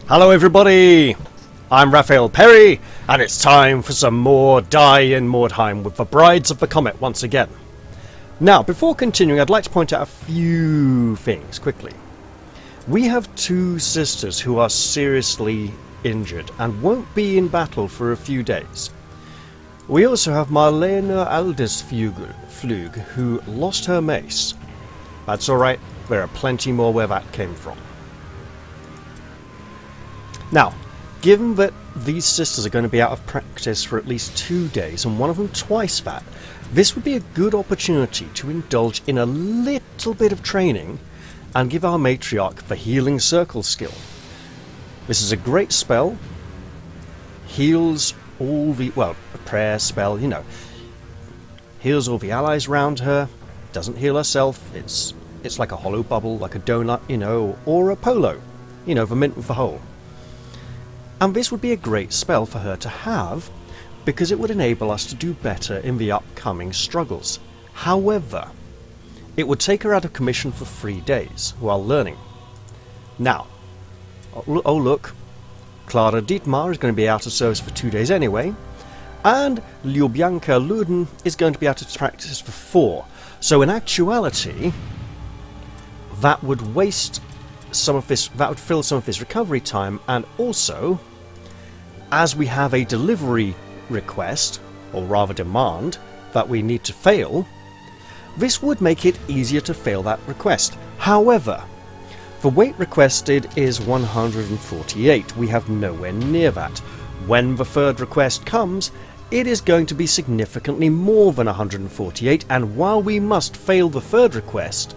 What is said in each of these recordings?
Hello everybody, I'm Raphael Perry, and it's time for some more Die in Mordheim with the Brides of the Comet once again. Now, before continuing, I'd like to point out a few things quickly. We have two sisters who are seriously injured and won't be in battle for a few days. We also have Marlene Aldesflug, who lost her mace. That's alright, there are plenty more where that came from. Now, given that these sisters are going to be out of practice for at least 2 days, and one of them twice that, this would be a good opportunity to indulge in a little bit of training and give our matriarch the healing circle skill. This is a great spell, heals all the, well, a prayer spell, you know, heals all the allies around her, doesn't heal herself, it's like a hollow bubble, like a donut, you know, or a polo, you know, the mint with the hole. And this would be a great spell for her to have, because it would enable us to do better in the upcoming struggles. However, it would take her out of commission for 3 days while learning. Now, oh look, Clara Dietmar is going to be out of service for 2 days anyway, and Ljubianka Luden is going to be out of practice for 4. So in actuality, that would waste some of this, that would fill some of this recovery time, and also, as we have a delivery request, or rather demand, that we need to fail, this would make it easier to fail that request. However, the weight requested is 148. We have nowhere near that. When the third request comes, it is going to be significantly more than 148, and while we must fail the third request,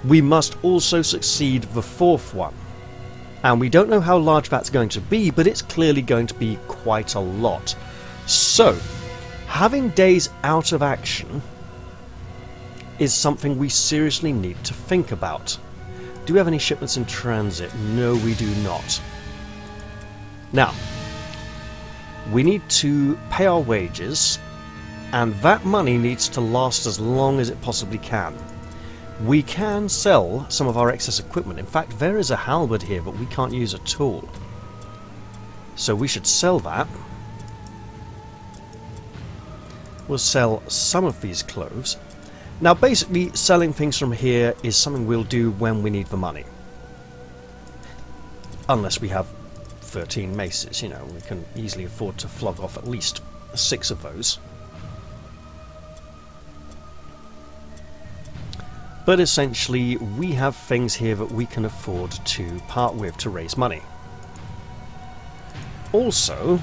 we must also succeed the fourth one. And we don't know how large that's going to be, but it's clearly going to be quite a lot. So, having days out of action is something we seriously need to think about. Do we have any shipments in transit? No, we do not. Now, we need to pay our wages, and that money needs to last as long as it possibly can. We can sell some of our excess equipment. In fact, there is a halberd here that we can't use at all. So we should sell that. We'll sell some of these clothes. Now basically, selling things from here is something we'll do when we need the money. Unless we have 13 maces, you know, we can easily afford to flog off at least 6 of those. But essentially, we have things here that we can afford to part with to raise money. Also,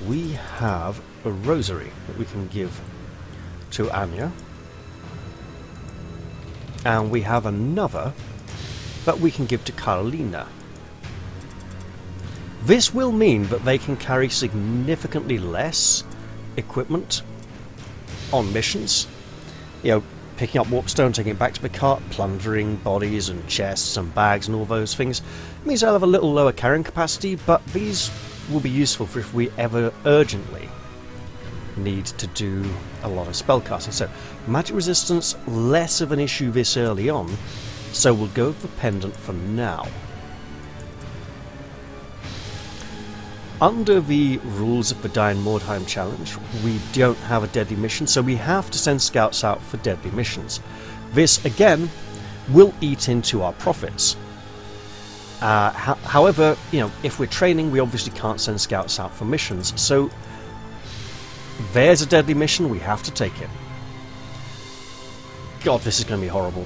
we have a rosary that we can give to Anya. And we have another that we can give to Carolina. This will mean that they can carry significantly less equipment on missions. You know, picking up warpstone, taking it back to the cart, plundering bodies and chests and bags and all those things. It means I'll have a little lower carrying capacity, but these will be useful for if we ever urgently need to do a lot of spellcasting. So, magic resistance, less of an issue this early on, so we'll go with the pendant for now. Under the rules of the Die in Mordheim challenge, we don't have a deadly mission, so we have to send scouts out for deadly missions. This, again, will eat into our profits. However, you know, if we're training, we obviously can't send scouts out for missions, so there's a deadly mission, we have to take it. God, this is going to be horrible.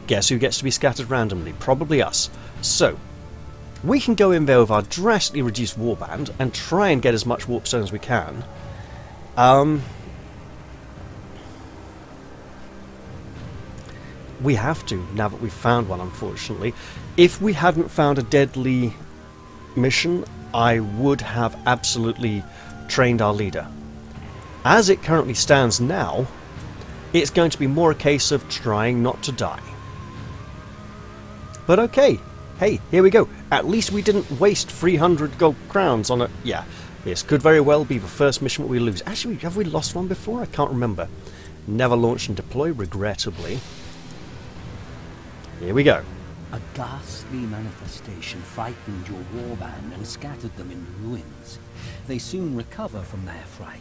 Guess who gets to be scattered randomly? Probably us. So, we can go in there with our drastically reduced warband and try and get as much warpstone as we can. We have to, now that we've found one, unfortunately. If we hadn't found a deadly mission, I would have absolutely trained our leader. As it currently stands now, it's going to be more a case of trying not to die. But okay. Hey, here we go. At least we didn't waste 300 gold crowns on it. Yeah, this could very well be the first mission that we lose. Actually, have we lost one before? I can't remember. Never launched and deploy, regrettably. Here we go. A ghastly manifestation frightened your warband and scattered them in ruins. They soon recover from their fright,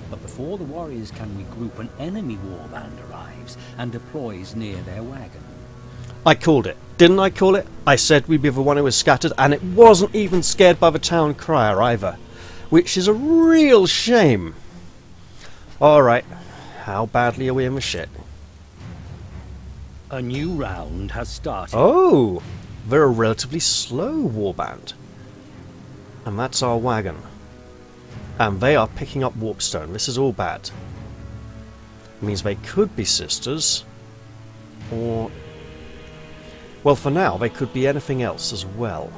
but before the warriors can regroup, an enemy warband arrives and deploys near their wagon. I called it. Didn't I call it? I said we'd be the one who was scattered, and it wasn't even scared by the town crier either. Which is a real shame. Alright, how badly are we in the shit? A new round has started. Oh! They're a relatively slow warband. And that's our wagon. And they are picking up warpstone. This is all bad. It means they could be sisters. Or... well, for now, they could be anything else as well.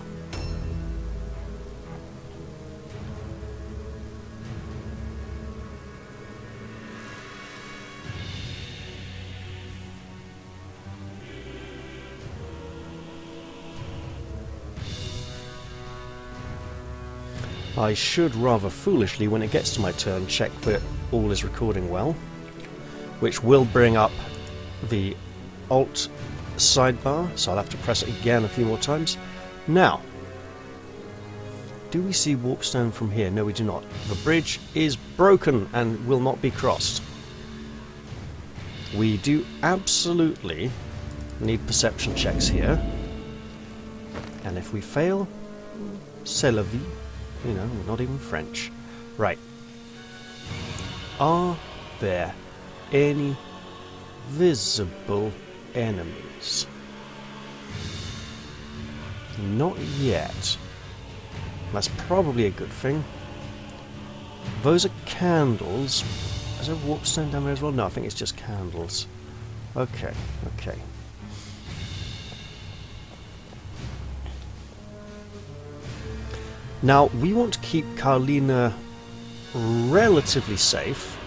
I should rather foolishly, when it gets to my turn, check that all is recording well, which will bring up the Alt sidebar, so I'll have to press it again a few more times. Now, do we see warpstone from here? No, we do not. The bridge is broken and will not be crossed. We do absolutely need perception checks here, and if we fail, c'est la vie. You know, we're not even French. Right. Are there any visible enemies? Not yet. That's probably a good thing. Those are candles. Is there warpstone down there as well? No, I think it's just candles. Okay, okay. Now, we want to keep Carlina relatively safe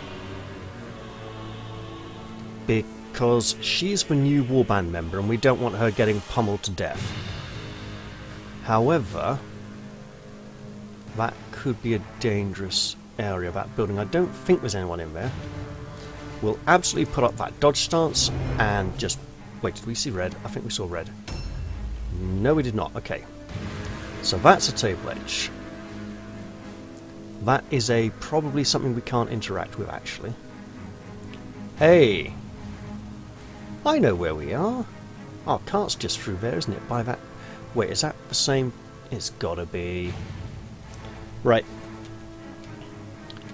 because she's the new warband member and we don't want her getting pummeled to death. However, that could be a dangerous area, that building. I don't think there's anyone in there. We'll absolutely put up that dodge stance and just... wait, did we see red? I think we saw red. No, we did not. Okay. So that's a table edge. That is probably something we can't interact with, actually. Hey! I know where we are. Our cart's just through there, isn't it? By that... wait, is that the same? It's gotta be... right.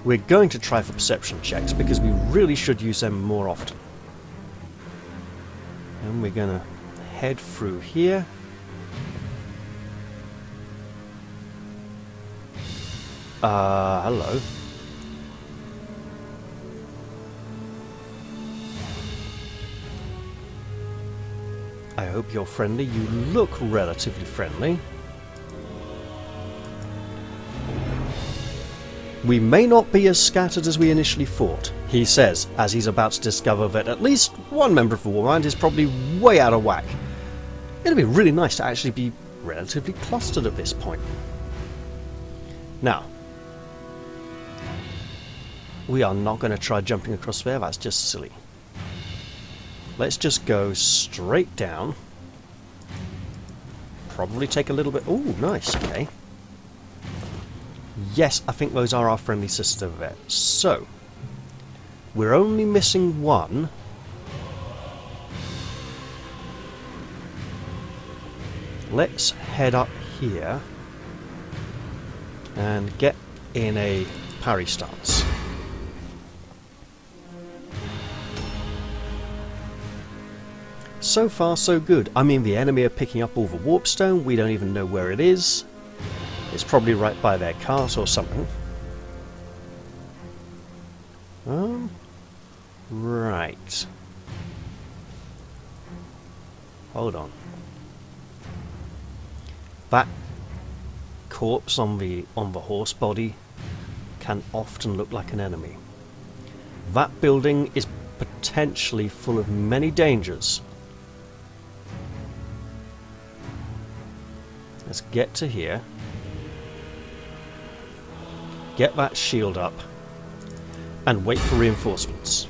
We're going to try for perception checks, because we really should use them more often. And we're gonna head through here. Hello. I hope you're friendly. You look relatively friendly. We may not be as scattered as we initially thought, he says, as he's about to discover that at least one member of the Warband is probably way out of whack. It'd be really nice to actually be relatively clustered at this point. Now, we are not going to try jumping across there, that's just silly. Let's just go straight down. Probably take a little bit... ooh, nice, okay. Yes, I think those are our friendly sisters over there. So, we're only missing one. Let's head up here and get in a parry stance. So far, so good. I mean, the enemy are picking up all the warpstone. We don't even know where it is. It's probably right by their cart or something. Right. Hold on. That corpse on the horse body can often look like an enemy. That building is potentially full of many dangers. Let's get to here. Get that shield up. And wait for reinforcements.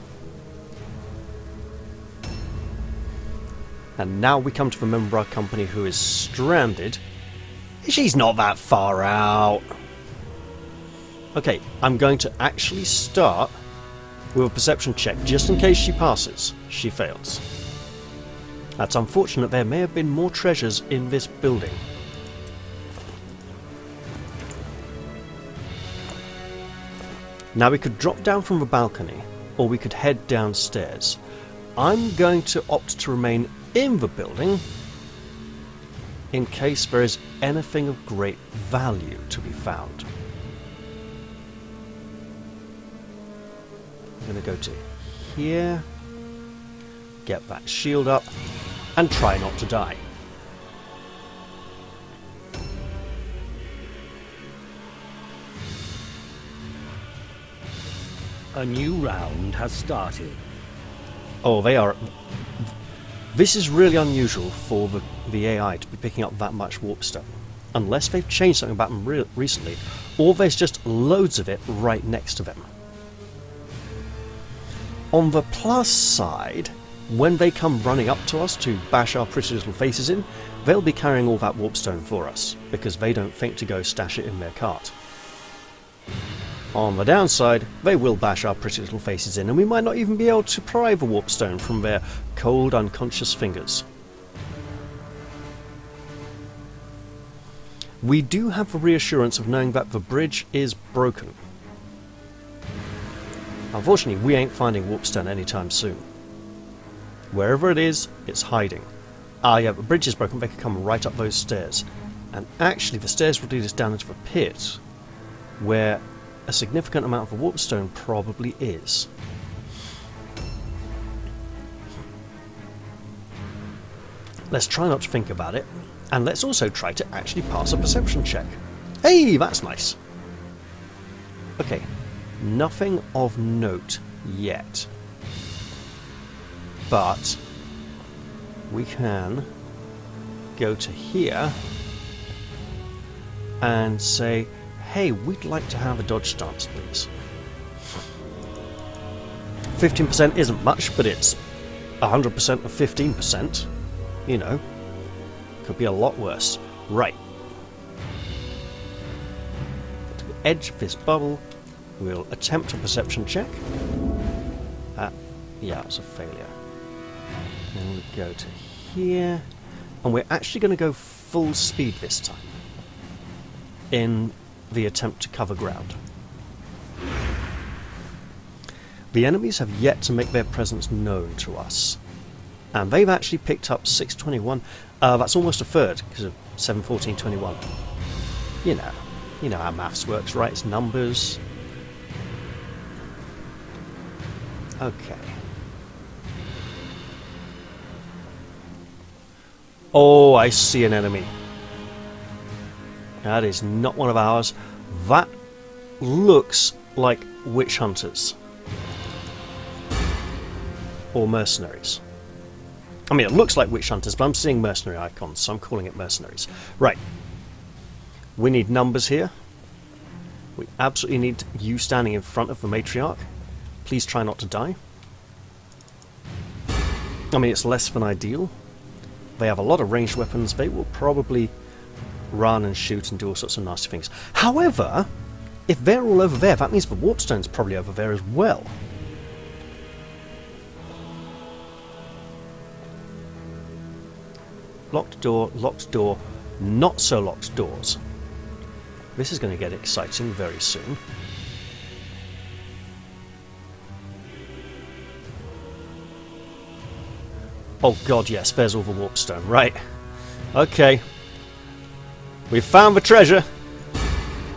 And now we come to the member of our company who is stranded. She's not that far out. Okay, I'm going to actually start with a perception check just in case she passes. She fails. That's unfortunate. There may have been more treasures in this building. Now we could drop down from the balcony, or we could head downstairs. I'm going to opt to remain in the building in case there is anything of great value to be found. I'm going to go to here, get that shield up, and try not to die. A new round has started. Oh, they are... This is really unusual for the AI to be picking up that much warpstone. Unless they've changed something about them recently, or there's just loads of it right next to them. On the plus side, when they come running up to us to bash our pretty little faces in, they'll be carrying all that warpstone for us, because they don't think to go stash it in their cart. On the downside, they will bash our pretty little faces in, and we might not even be able to pry the warpstone from their cold, unconscious fingers. We do have the reassurance of knowing that the bridge is broken. Unfortunately, we ain't finding warpstone anytime soon. Wherever it is, it's hiding. Ah yeah, the bridge is broken, they could come right up those stairs. And actually, the stairs will lead us down into the pit, where a significant amount of the warpstone probably is. Let's try not to think about it, and let's also try to actually pass a perception check. Hey, that's nice. Okay, nothing of note yet, but we can go to here and say, hey, we'd like to have a dodge stance, please. 15% isn't much, but it's 100% of 15%. You know, could be a lot worse. Right. To the edge of this bubble, we'll attempt a perception check. Yeah, it's a failure. Then we go to here, and we're actually going to go full speed this time in the attempt to cover ground. The enemies have yet to make their presence known to us, and they've actually picked up 621. That's almost a third because of 71421. You know how maths works, right? It's numbers. Okay. Oh, I see an enemy. That is not one of ours. That looks like witch hunters. Or mercenaries. I mean, it looks like witch hunters, but I'm seeing mercenary icons, so I'm calling it mercenaries. Right. We need numbers here. We absolutely need you standing in front of the matriarch. Please try not to die. I mean, it's less than ideal. They have a lot of ranged weapons. They will probably run and shoot and do all sorts of nasty things. However, if they're all over there, that means the warpstone's probably over there as well. Locked door, not so locked doors. This is going to get exciting very soon. Oh god, yes, there's all the warpstone. Right. Okay. We've found the treasure.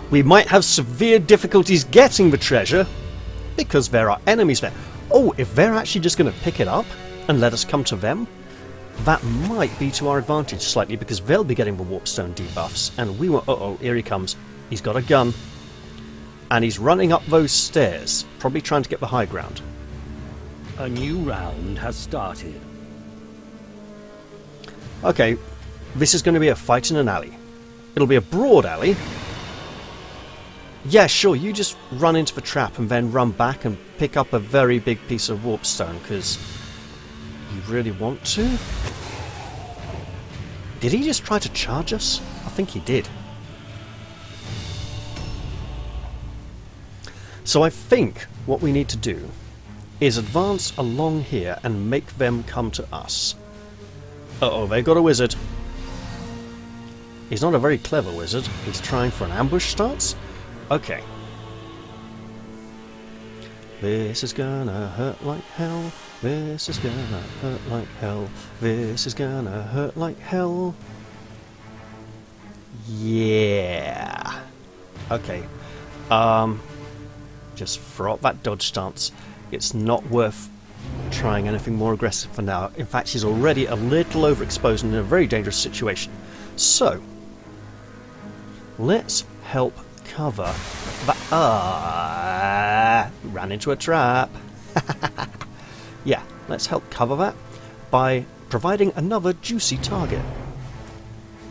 We might have severe difficulties getting the treasure because there are enemies there. Oh, if they're actually just going to pick it up and let us come to them, that might be to our advantage slightly because they'll be getting the warpstone debuffs and we won't. Uh-oh, here he comes. He's got a gun. And he's running up those stairs, probably trying to get the high ground. A new round has started. Okay, this is going to be a fight in an alley. It'll be a broad alley. Yeah, sure, you just run into the trap and then run back and pick up a very big piece of warpstone, because you really want to? Did he just try to charge us? I think he did. So I think what we need to do is advance along here and make them come to us. Uh-oh, they've got a wizard. He's not a very clever wizard. He's trying for an ambush stance? Okay. This is gonna hurt like hell. This is gonna hurt like hell. This is gonna hurt like hell. Yeah. Okay. Just throw up that dodge stance. It's not worth trying anything more aggressive for now. In fact, she's already a little overexposed and in a very dangerous situation. So, let's help cover that. Ran into a trap. Yeah, let's help cover that by providing another juicy target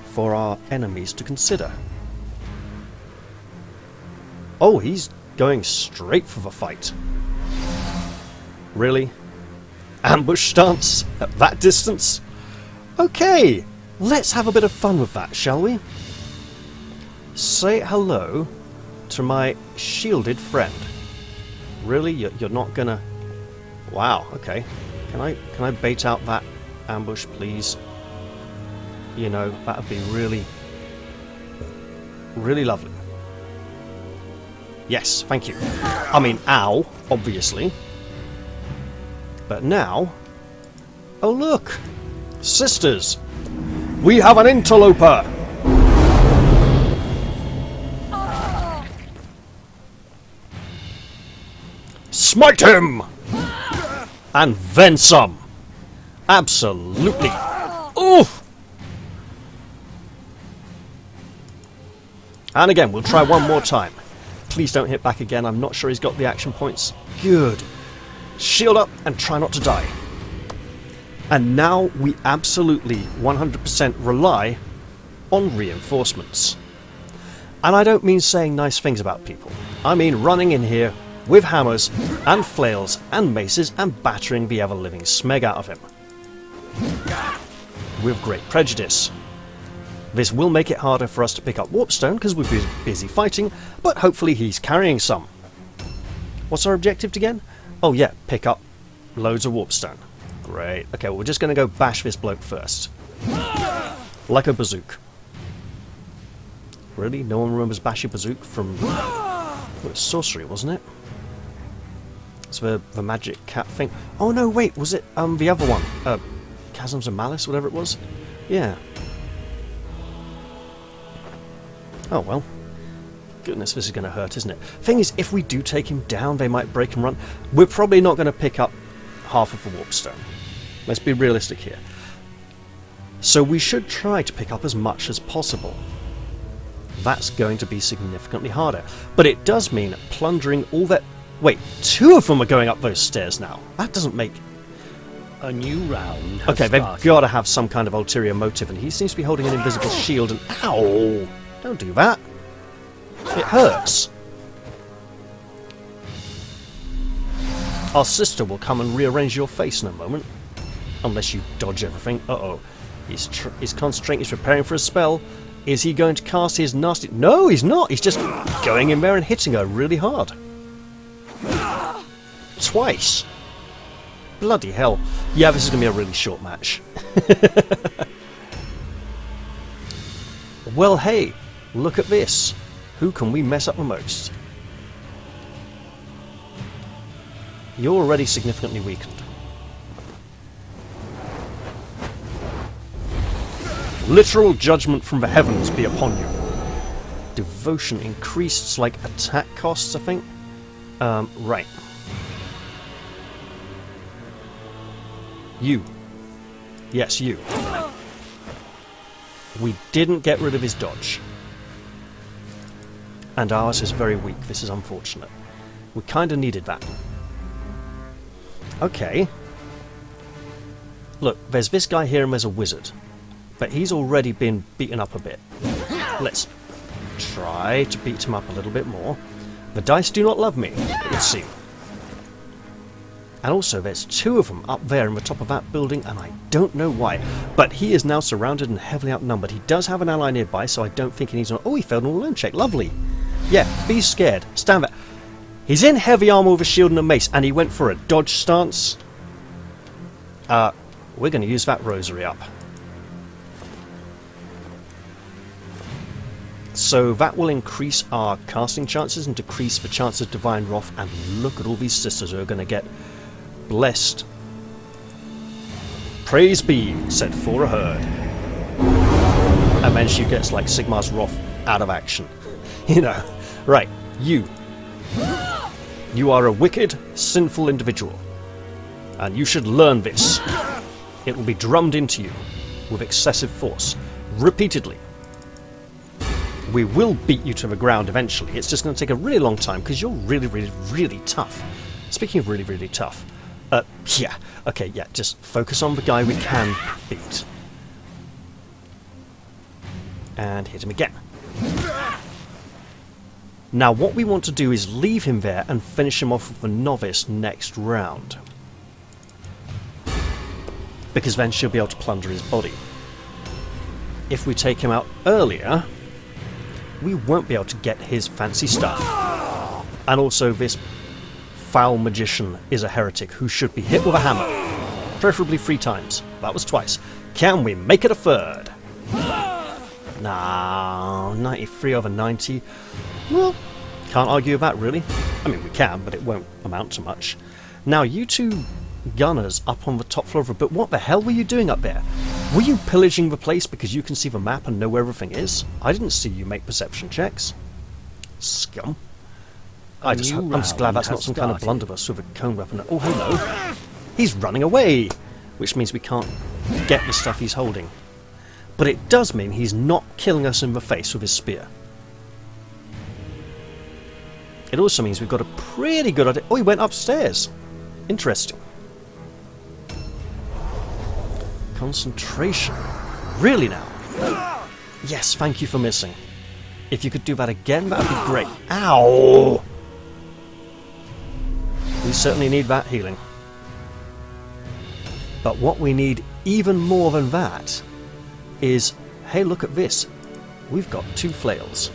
for our enemies to consider. Oh, he's going straight for the fight. Really? Ambush stance at that distance? Okay, let's have a bit of fun with that, shall we? Say hello to my shielded friend. Really? You're not gonna... Wow, okay. Can I bait out that ambush, please? You know, that would be really, really lovely. Yes, thank you. I mean, ow, obviously. But now... Oh look! Sisters! We have an interloper! Smite him! And then some! Absolutely! Oof! And again, we'll try one more time. Please don't hit back again. I'm not sure he's got the action points. Good. Shield up and try not to die. And now we absolutely 100% rely on reinforcements. And I don't mean saying nice things about people. I mean running in here with hammers and flails and maces and battering the ever-living smeg out of him. With great prejudice. This will make it harder for us to pick up warpstone because we'll be busy fighting, but hopefully he's carrying some. What's our objective again? Oh yeah, pick up loads of warpstone. Great. Okay, well, we're just going to go bash this bloke first. Like a bazooka. Really? No one remembers bash a bazooka from... Well, it's sorcery, wasn't it? It's the magic cat thing. Oh no, wait, was it the other one? Chasms of Malice, whatever it was? Yeah. Oh well. Goodness, this is going to hurt, isn't it? Thing is, if we do take him down, they might break and run. We're probably not going to pick up half of the warpstone. Let's be realistic here. So we should try to pick up as much as possible. That's going to be significantly harder. But it does mean plundering all that... Wait, 2 of them are going up those stairs now. That doesn't make... A new round has Okay, they've started. got to have some kind of ulterior motive, and he seems to be holding an invisible shield and... Ow! Don't do that. It hurts. Our sister will come and rearrange your face in a moment. Unless you dodge everything. Uh-oh. He's concentrating, he's preparing for a spell. Is he going to cast his nasty... No, he's not! He's just going in there and hitting her really hard. Twice! Bloody hell. Yeah, this is going to be a really short match. Well, hey, look at this. Who can we mess up the most? You're already significantly weakened. Literal judgment from the heavens be upon you. Devotion increased like attack costs, I think. Right. You. Yes, you. We didn't get rid of his dodge. And ours is very weak. This is unfortunate. We kind of needed that. Okay. Look, there's this guy here and there's a wizard. But he's already been beaten up a bit. Let's try to beat him up a little bit more. The dice do not love me, it would seem. And also, there's 2 of them up there in the top of that building, and I don't know why. But he is now surrounded and heavily outnumbered. He does have an ally nearby, so I don't think he needs an... Oh, he failed an all-alone check. Lovely. Yeah, be scared. Stand there. He's in heavy armor with a shield and a mace, and he went for a dodge stance. We're going to use that rosary up. So that will increase our casting chances and decrease the chance of divine wrath. And look at all these sisters who are going to get blessed. Praise be, set for a herd. And then she gets like Sigmar's wrath out of action. You know. Right, you. You are a wicked, sinful individual. And you should learn this. It will be drummed into you with excessive force, repeatedly. We will beat you to the ground eventually. It's just going to take a really long time because you're really, really, really tough. Speaking of really, really tough, yeah, okay, yeah, just focus on the guy we can beat. And hit him again. Now what we want to do is leave him there and finish him off with the novice next round. Because then she'll be able to plunder his body. If we take him out earlier, we won't be able to get his fancy stuff. And also this foul magician is a heretic who should be hit with a hammer. Preferably 3 times. That was twice. Can we make it a 3rd? Nah, 93 over 90. Well, can't argue with that really. I mean, we can, but it won't amount to much. Now, you 2 gunners up on the top floor of the... But what the hell were you doing up there? Were you pillaging the place because you can see the map and know where everything is? I didn't see you make perception checks. Scum. I'm just glad that's not some kind of blunderbuss with a cone weapon. Oh, hello. He's running away! Which means we can't get the stuff he's holding. But it does mean he's not killing us in the face with his spear. It also means we've got a pretty good idea... Oh, he went upstairs. Interesting. Concentration. Really now? Yes, thank you for missing. If you could do that again, that would be great. Ow! We certainly need that healing. But what we need even more than that is... Hey, look at this. We've got 2 flails.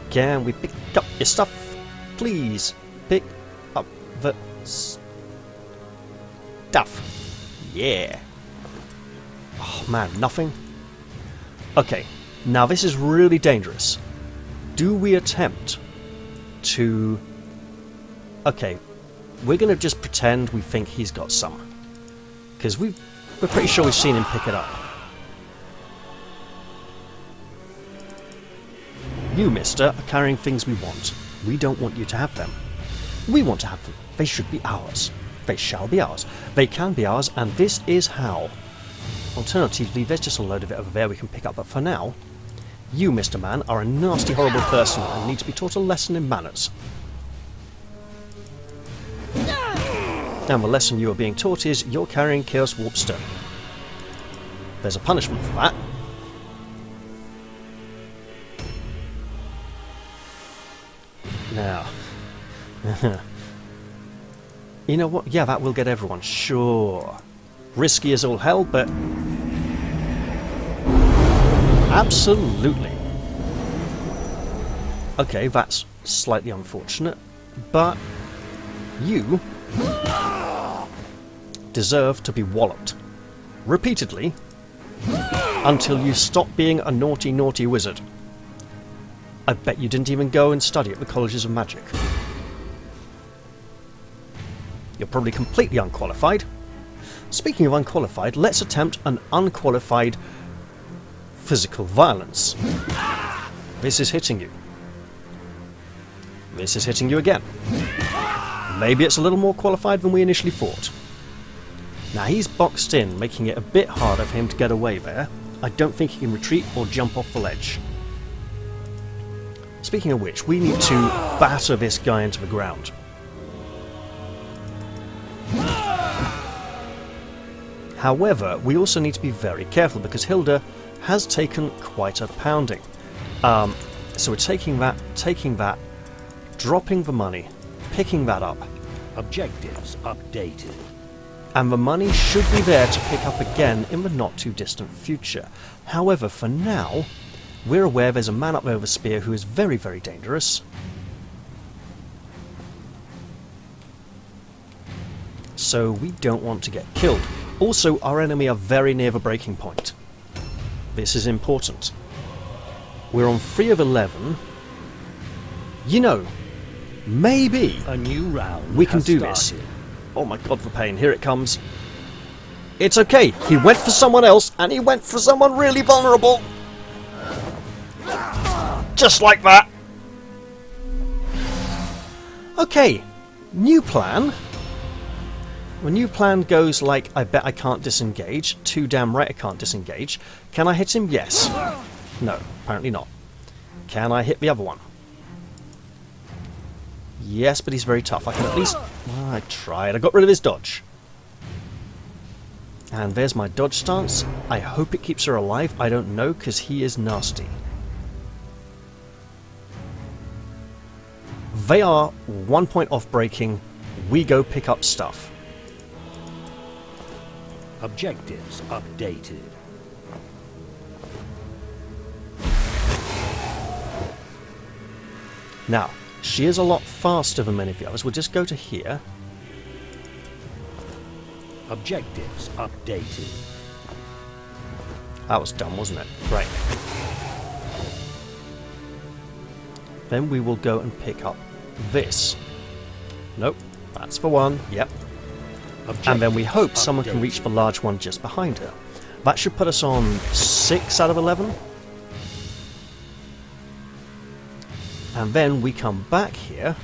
Can we pick up your stuff? Please pick up the stuff. Yeah. Oh man, nothing? Okay, now this is really dangerous. Do we attempt to... Okay, we're going to just pretend we think he's got some. Because we're pretty sure we've seen him pick it up. You, mister, are carrying things we want. We don't want you to have them. We want to have them. They should be ours. They shall be ours. They can be ours, and this is how. Alternatively, there's just a load of it over there we can pick up, but for now, you, Mr. Man, are a nasty, horrible person and need to be taught a lesson in manners. And the lesson you are being taught is you're carrying Chaos Warp Stone. There's a punishment for that. Now, you know what? Yeah, that will get everyone. Sure. Risky as all hell, but absolutely. Okay, that's slightly unfortunate, but you deserve to be walloped repeatedly until you stop being a naughty, naughty wizard. I bet you didn't even go and study at the colleges of magic. You're probably completely unqualified. Speaking of unqualified, let's attempt an unqualified physical violence. This is hitting you. This is hitting you again. Maybe it's a little more qualified than we initially thought. Now he's boxed in, making it a bit harder for him to get away there. I don't think he can retreat or jump off the ledge. Speaking of which, we need to batter this guy into the ground. However, we also need to be very careful because Hilda has taken quite a pounding. So we're taking that, dropping the money, picking that up, Objectives updated. And the money should be there to pick up again in the not too distant future. However, for now, we're aware there's a man up there with a spear who is very, very dangerous. So we don't want to get killed. Also, our enemy are very near the breaking point. This is important. We're on 3 of 11. You know, maybe A new round we can has do started. this. Oh my god, the pain. Here it comes. It's okay. He went for someone else, and he went for someone really vulnerable. Just like that. Okay. New plan. The new plan goes like, I bet I can't disengage. Too damn right I can't disengage. Can I hit him? Yes. No, apparently not. Can I hit the other one? Yes, but he's very tough. I can at least... Well, I tried. I got rid of his dodge. And there's my dodge stance. I hope it keeps her alive. I don't know, because he is nasty. They are 1 point off breaking. We go pick up stuff. Objectives updated. Now, she is a lot faster than many of the others. We'll just go to here. Objectives updated. That was dumb, wasn't it? Right. Then we will go and pick up this. Nope, that's the one. Yep. And then we hope someone can reach the large one just behind her. That should put us on 6 out of 11. And then we come back here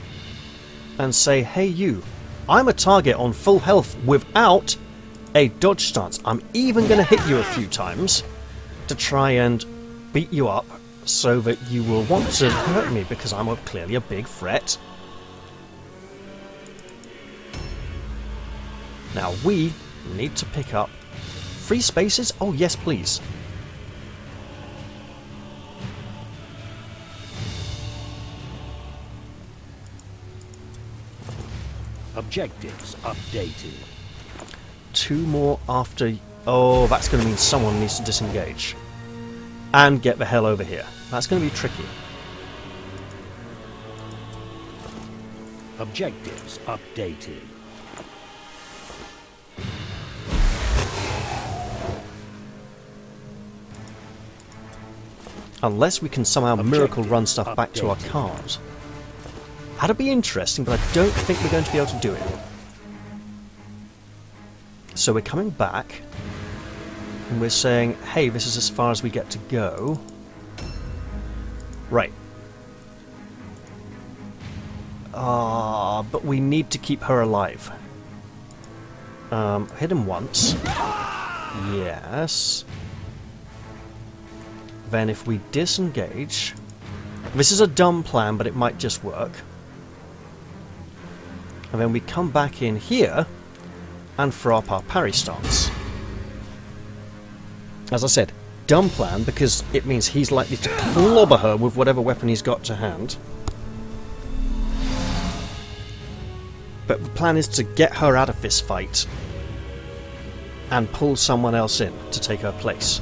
and say, hey you, I'm a target on full health without a dodge stance. I'm even going to hit you a few times to try and beat you up so that you will want to hurt me because I'm clearly a big threat. Now we need to pick up 3 spaces. Oh yes, please. Objectives updated. 2 more after... Oh, that's going to mean someone needs to disengage. And get the hell over here. That's going to be tricky. Objectives updated. Unless we can somehow miracle run stuff back to our cars. That'd be interesting, but I don't think we're going to be able to do it. So we're coming back, and we're saying, hey, this is as far as we get to go. Right. But we need to keep her alive. Hit him once. Yes. Then if we disengage... This is a dumb plan, but it might just work. And then we come back in here and throw up our parry stance. As I said, dumb plan because it means he's likely to clobber her with whatever weapon he's got to hand. But the plan is to get her out of this fight and pull someone else in to take her place.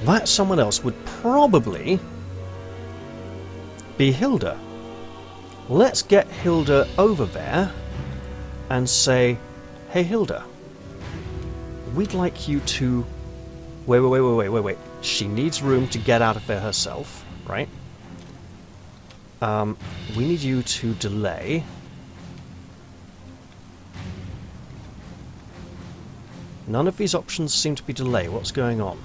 That someone else would probably be Hilda. Let's get Hilda over there and say, hey Hilda, we'd like you to... Wait. She needs room to get out of there herself, right? We need you to delay. None of these options seem to be delay. What's going on?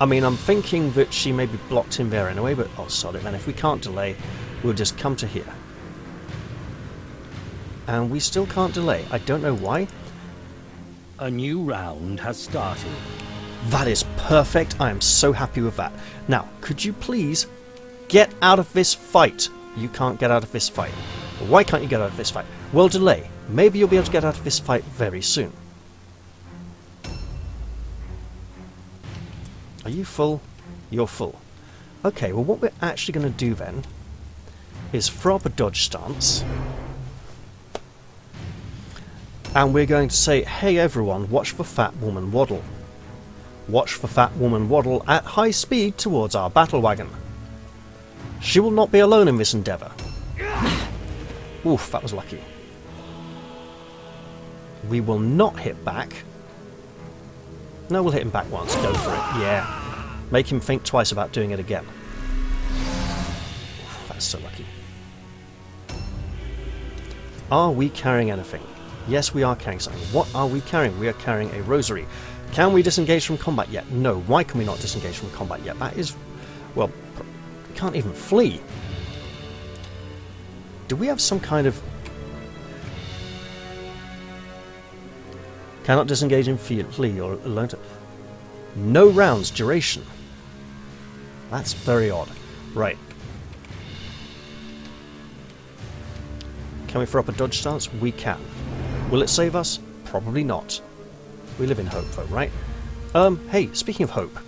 I mean, I'm thinking that she may be blocked in there anyway, but I'll sod it then. If we can't delay, we'll just come to here. And we still can't delay. I don't know why. A new round has started. That is perfect. I am so happy with that. Now, could you please get out of this fight? You can't get out of this fight. Why can't you get out of this fight? Well, delay. Maybe you'll be able to get out of this fight very soon. Are you full? You're full. Okay, well what we're actually going to do then is throw up a dodge stance. And we're going to say, hey everyone, watch for Fat Woman Waddle. Watch for Fat Woman Waddle at high speed towards our battle wagon. She will not be alone in this endeavour. Oof, that was lucky. We will not hit back. No, we'll hit him back once. Go for it. Yeah. Make him think twice about doing it again. Oof, that's so lucky. Are we carrying anything? Yes, we are carrying something. What are we carrying? We are carrying a rosary. Can we disengage from combat yet? No. Why can we not disengage from combat yet? That is... well, we can't even flee. Do we have some kind of... cannot disengage in flee or alone to... no rounds duration. That's very odd. Right. Can we throw up a dodge stance? We can. Will it save us? Probably not. We live in hope though, right? Hey, speaking of hope.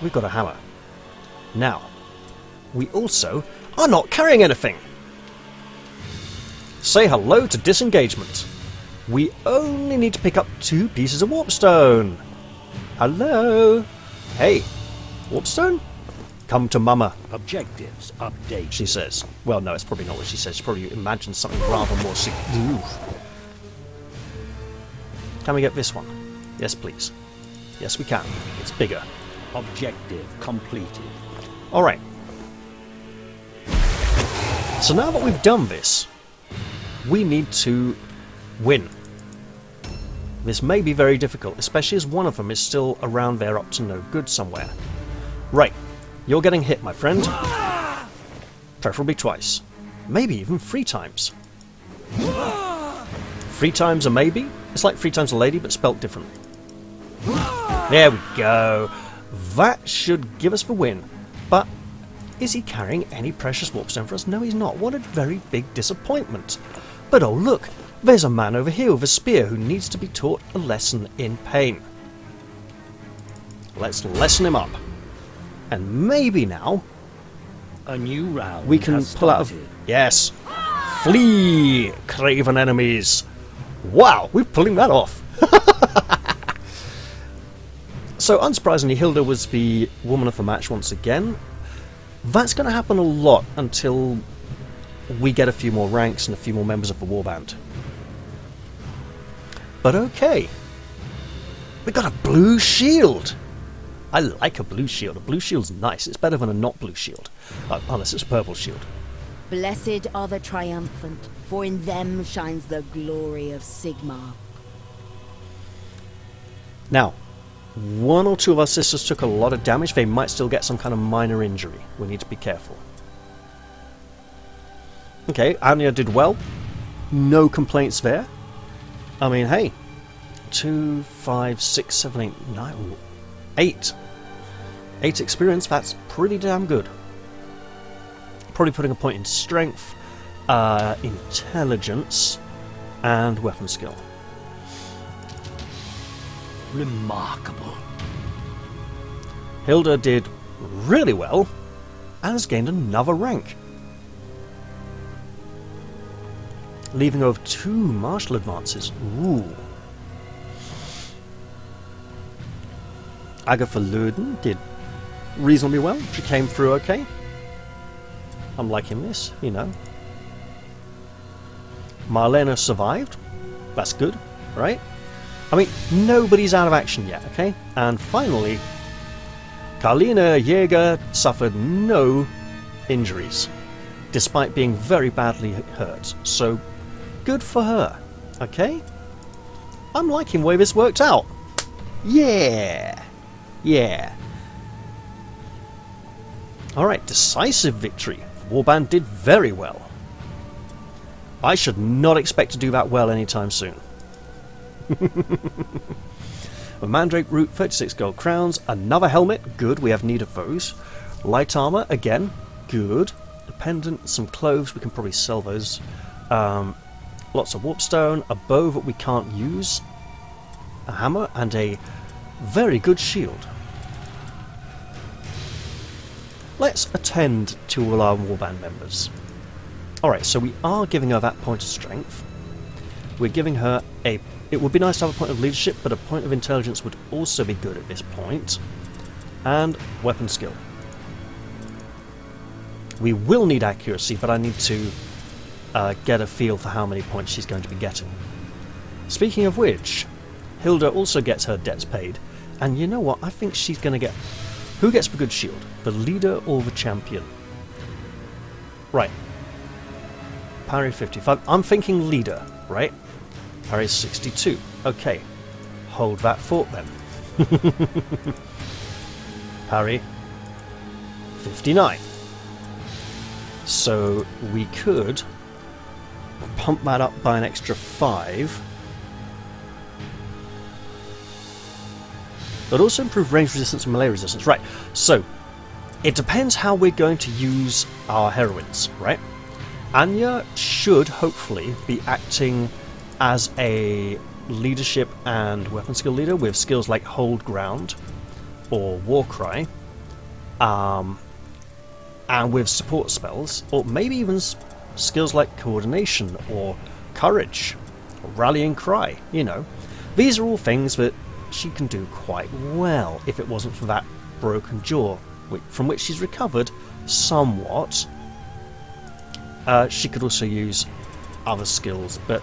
We've got a hammer. Now, we also are not carrying anything. Say hello to disengagement. We only need to pick up 2 pieces of warpstone. Hello. Hey, warpstone? Come to mama. Objectives update, she says. Well, no, it's probably not what she says. She probably imagined something rather more Can we get this one? Yes, please. Yes, we can. It's bigger. Objective completed. Alright. So now that we've done this, we need to win. This may be very difficult, especially as one of them is still around there up to no good somewhere. Right. You're getting hit, my friend. Preferably twice. Maybe even 3 times. 3 times a maybe? It's like 3 times a lady, but spelt differently. There we go. That should give us the win. But is he carrying any precious warpstone for us? No, he's not. What a very big disappointment. But oh look, there's a man over here with a spear who needs to be taught a lesson in pain. Let's lesson him up. And maybe now a new round we can pull out of... Yes! Flee, craven enemies! Wow, we're pulling that off! So, unsurprisingly, Hilda was the woman of the match once again. That's going to happen a lot until we get a few more ranks and a few more members of the warband. But okay. We got a blue shield! I like a blue shield. A blue shield's nice. It's better than a not blue shield. Unless it's a purple shield. Blessed are the triumphant, for in them shines the glory of Sigmar. Now, 1 or 2 of our sisters took a lot of damage. They might still get some kind of minor injury. We need to be careful. Okay, Anya did well. No complaints there. I mean, hey. 2, 5, 6, 7, 8, 9... 8. 8 experience, that's pretty damn good. Probably putting a point in strength, intelligence, and weapon skill. Remarkable. Hilda did really well, and has gained another rank. Leaving over 2 martial advances. Ooh. Agatha Lurden did reasonably well. She came through okay. I'm liking this, you know. Marlena survived. That's good, right? I mean, nobody's out of action yet, okay? And finally, Karlina Jäger suffered no injuries, despite being very badly hurt. So, good for her, okay? I'm liking the way this worked out. Yeah! Yeah. Alright, decisive victory. The warband did very well. I should not expect to do that well anytime soon. A mandrake root, 36 gold crowns, another helmet, good, we have need of those. Light armor, again, good. A pendant, some clothes, we can probably sell those. Lots of warpstone, a bow that we can't use, a hammer, and a very good shield. let's attend to all our warband members. Alright, so we are giving her that point of strength. We're giving her a... It would be nice to have a point of leadership, but a point of intelligence would also be good at this point. And weapon skill. We will need accuracy, but I need to get a feel for how many points she's going to be getting. Speaking of which, Hilda also gets her debts paid. And you know what? I think she's going to get... Who gets the good shield? The leader or the champion? Right. Parry 55. I'm thinking leader, right? Parry 62. Okay. Hold that thought then. Parry 59. So we could pump that up by an extra 5. But also improve range resistance and melee resistance. Right, so it depends how we're going to use our heroines, right? Anya should hopefully be acting as a leadership and weapon skill leader with skills like Hold Ground or Warcry, and with support spells, or maybe even skills like Coordination or Courage or Rallying Cry, you know. These are all things that she can do quite well if it wasn't for that broken jaw, from which she's recovered somewhat. She could also use other skills, but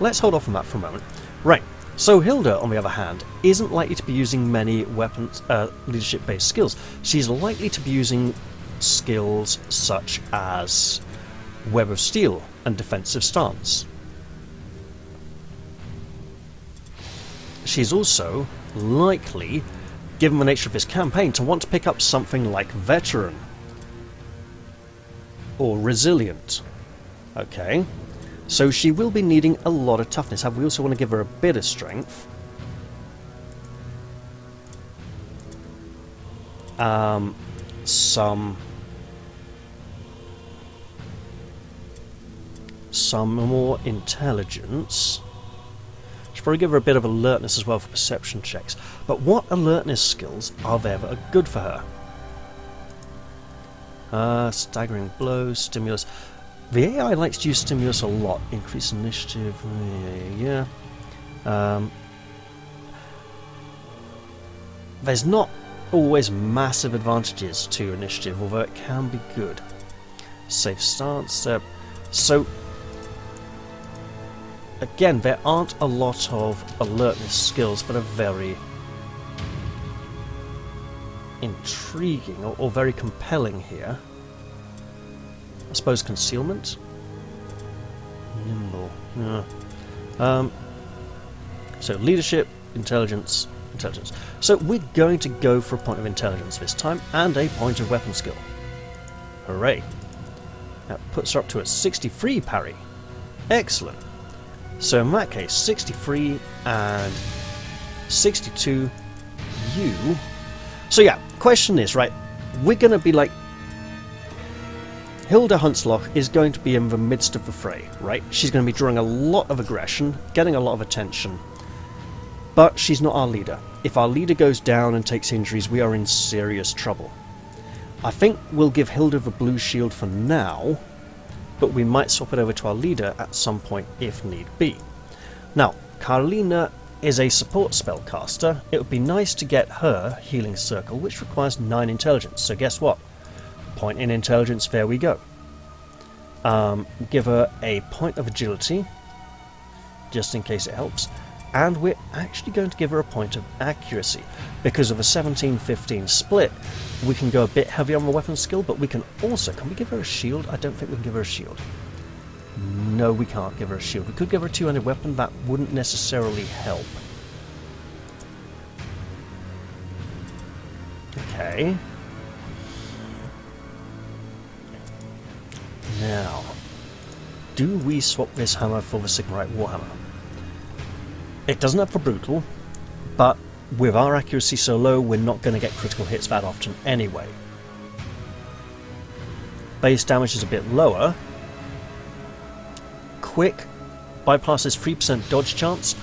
let's hold off on that for a moment. Right, so Hilda, on the other hand, isn't likely to be using many weapons, leadership-based skills. She's likely to be using skills such as Web of Steel and Defensive Stance. She's also likely, given the nature of this campaign, to want to pick up something like Veteran or Resilient. Okay, so she will be needing a lot of toughness. We also want to give her a bit of strength. Some more intelligence. Should probably give her a bit of alertness as well for perception checks. But what alertness skills are there that are good for her? Staggering blows, stimulus. The AI likes to use stimulus a lot. Increase initiative. Yeah. There's not always massive advantages to initiative, although it can be good. Safe stance. So again, there aren't a lot of alertness skills that are very intriguing or very compelling here. I suppose concealment? Nimble. Yeah. So leadership, intelligence, intelligence. So we're going to go for a point of intelligence this time and a point of weapon skill. Hooray. That puts her up to a 63 parry. Excellent. So in that case, 63 and 62 you. So yeah, question is, right, we're going to be like... Hilda Huntslock is going to be in the midst of the fray, right? She's going to be drawing a lot of aggression, getting a lot of attention, but she's not our leader. If our leader goes down and takes injuries, we are in serious trouble. I think we'll give Hilda the blue shield for now, but we might swap it over to our leader at some point if need be. Now, Carlina is a support spellcaster. It would be nice to get her Healing Circle, which requires 9 intelligence. So guess what? Point in intelligence, there we go. Give her a point of agility, just in case it helps. And we're actually going to give her a point of accuracy. Because of a 17-15 split, we can go a bit heavy on the weapon skill, but we can also... Can we give her a shield? I don't think we can give her a shield. No, we can't give her a shield. We could give her a two-handed weapon. That wouldn't necessarily help. Okay. Now, do we swap this hammer for the Sigmarite Warhammer? It doesn't have the brutal, but with our accuracy so low, we're not going to get critical hits that often anyway. Base damage is a bit lower. Quick bypasses 3% dodge chance.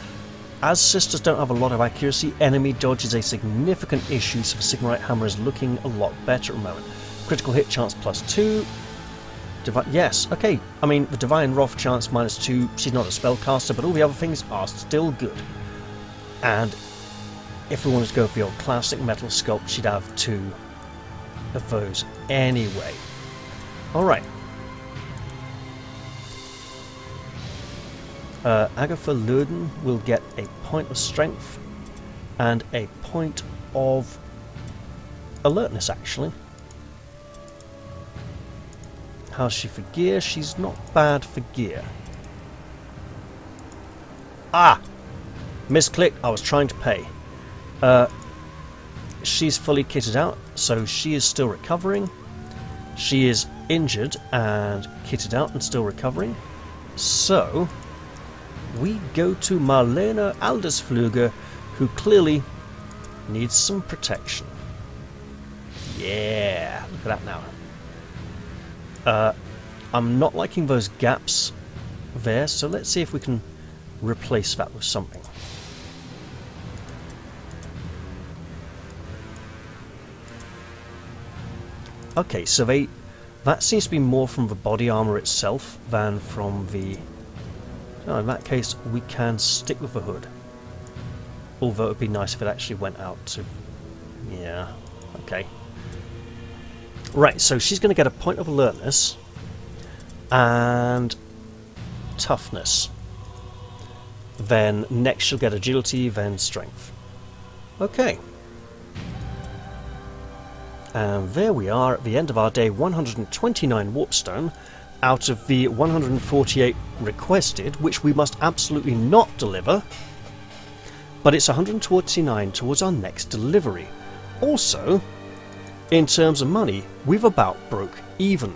As sisters don't have a lot of accuracy, enemy dodge is a significant issue, so the Sigmarite hammer is looking a lot better at the moment. critical hit chance +2. Yes, okay. I mean, the Divine Wrath chance -2. She's not a spellcaster, but all the other things are still good. And if we wanted to go for the old classic metal sculpt, she'd have 2 of those anyway. Alright. Agatha Lurden will get a point of strength and a point of alertness, actually. How's she for gear? She's not bad for gear. Ah! Misclicked. I was trying to pay. She's fully kitted out, so she is still recovering. She is injured and kitted out and still recovering. So, we go to Marlena Aldersfluger, who clearly needs some protection. Yeah, look at that now. I'm not liking those gaps there, so let's see if we can replace that with something. Okay, so that seems to be more from the body armor itself than from the... Oh, in that case, we can stick with the hood. Although it would be nice if it actually went out to... Yeah, okay. Right, so she's going to get a point of alertness and toughness. Then next she'll get agility, then strength. Okay. And there we are at the end of our day. 129 warpstone out of the 148 requested, which we must absolutely not deliver. But it's 129 towards our next delivery. Also, in terms of money, we've about broke even.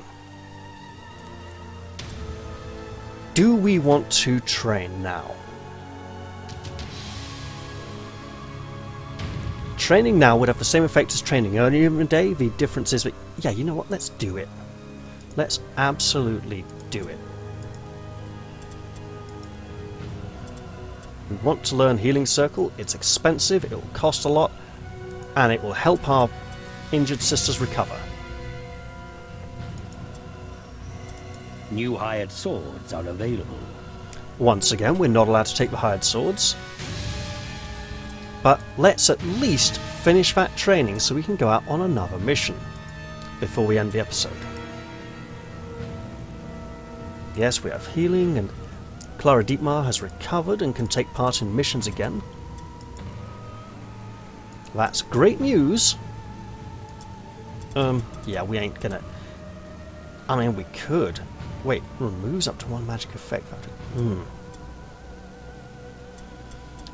Do we want to train now? Training now would have the same effect as training earlier in the day. The difference is that, yeah, you know what, let's do it. Let's absolutely do it. We want to learn Healing Circle. It's expensive, it will cost a lot, and it will help our injured sisters recover. New hired swords are available. Once again, we're not allowed to take the hired swords. But let's at least finish that training so we can go out on another mission before we end the episode. Yes, we have healing, and Clara Dietmar has recovered and can take part in missions again. That's great news. Yeah, we ain't gonna... I mean, we could. Wait, removes up to 1 magic effect.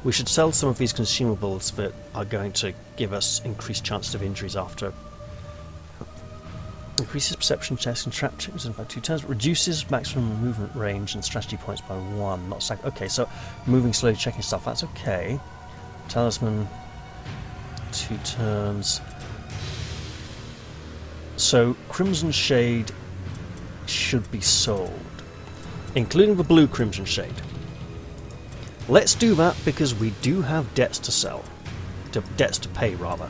We should sell some of these consumables that are going to give us increased chances of injuries after. Increases perception checks and trap checks by 2 turns. Reduces maximum movement range and strategy points by 1. Not sack. Okay, so moving slowly, checking stuff. That's okay. Talisman. 2 turns. So Crimson Shade should be sold, including the blue Crimson Shade. Let's do that because we do have debts to sell. Debts to pay, rather.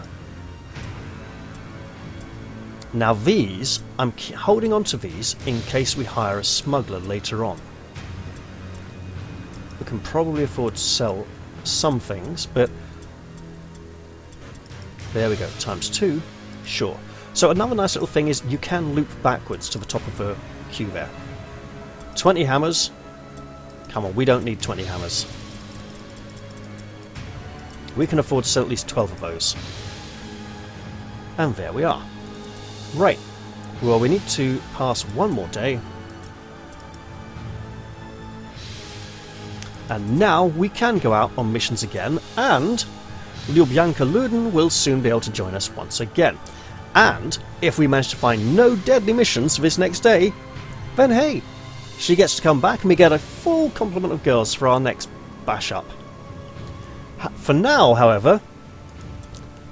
Now these, I'm holding on to these in case we hire a smuggler later on. We can probably afford to sell some things, but... There we go, ×2. Sure. So another nice little thing is you can loop backwards to the top of the queue there. 20 hammers. Come on, we don't need 20 hammers. We can afford to sell at least 12 of those. And there we are. Right. Well, we need to pass one more day. And now we can go out on missions again, and Ljubjanka Luden will soon be able to join us once again. And if we manage to find no deadly missions for this next day, then hey, she gets to come back and we get a full complement of girls for our next bash up. For now, however,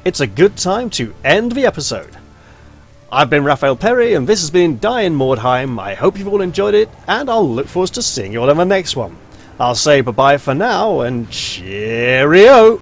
it's a good time to end the episode. I've been Raphael Perry, and this has been Die in Mordheim. I hope you've all enjoyed it, and I'll look forward to seeing you all in the next one. I'll say bye-bye for now, and cheerio!